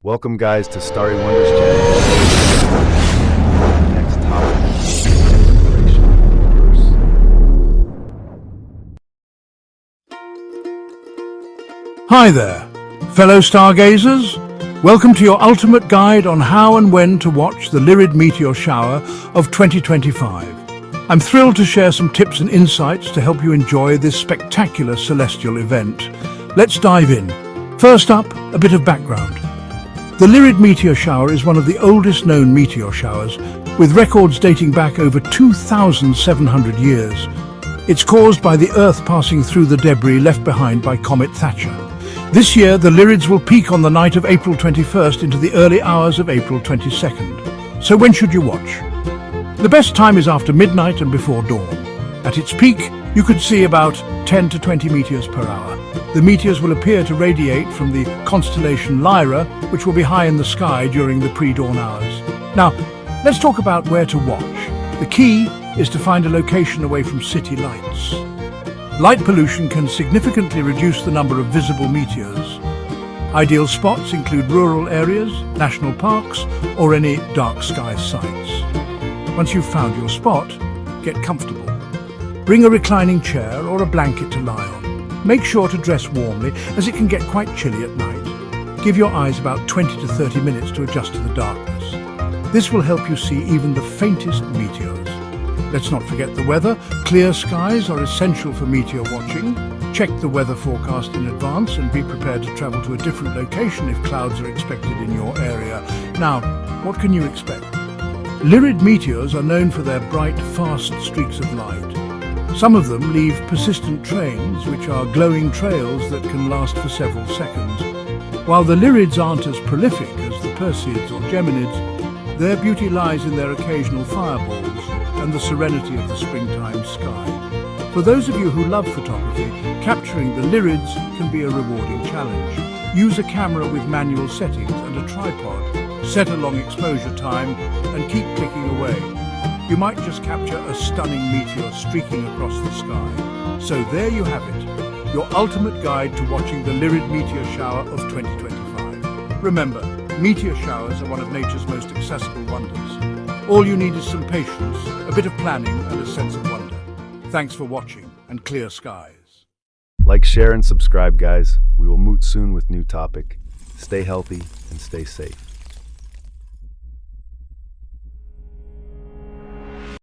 Welcome guys to Starry Wonders channel. Next topic, exploration of the universe. Hi there, fellow stargazers. Welcome to your ultimate guide on how and when to watch the Lyrid Meteor Shower of 2025. I'm thrilled to share some tips and insights to help you enjoy this spectacular celestial event. Let's dive in. First up, a bit of background. The Lyrid Meteor Shower is one of the oldest known meteor showers, with records dating back over 2,700 years. It's caused by the Earth passing through the debris left behind by Comet Thatcher. This year, the Lyrids will peak on the night of April 21st into the early hours of April 22nd. So when should you watch? The best time is after midnight and before dawn. At its peak, you could see about 10 to 20 meteors per hour. The meteors will appear to radiate from the constellation Lyra, which will be high in the sky during the pre-dawn hours. Now, let's talk about where to watch. The key is to find a location away from city lights. Light pollution can significantly reduce the number of visible meteors. Ideal spots include rural areas, national parks, or any dark sky sites. Once you've found your spot, get comfortable. Bring a reclining chair or a blanket to lie on. Make sure to dress warmly, as it can get quite chilly at night. Give your eyes about 20 to 30 minutes to adjust to the darkness. This will help you see even the faintest meteors. Let's not forget the weather. Clear skies are essential for meteor watching. Check the weather forecast in advance and be prepared to travel to a different location if clouds are expected in your area. Now, what can you expect? Lyrid meteors are known for their bright, fast streaks of light. Some of them leave persistent trains, which are glowing trails that can last for several seconds. While the Lyrids aren't as prolific as the Perseids or Geminids, their beauty lies in their occasional fireballs and the serenity of the springtime sky. For those of you who love photography, capturing the Lyrids can be a rewarding challenge. Use a camera with manual settings and a tripod. Set a long exposure time and keep clicking away. You might just capture a stunning meteor streaking across the sky. So there you have it, your ultimate guide to watching the Lyrid Meteor Shower of 2025. Remember, meteor showers are one of nature's most accessible wonders. All you need is some patience, a bit of planning, and a sense of wonder. Thanks for watching, and clear skies. Like, share, and subscribe, guys. We will meet soon with new topic. Stay healthy and stay safe.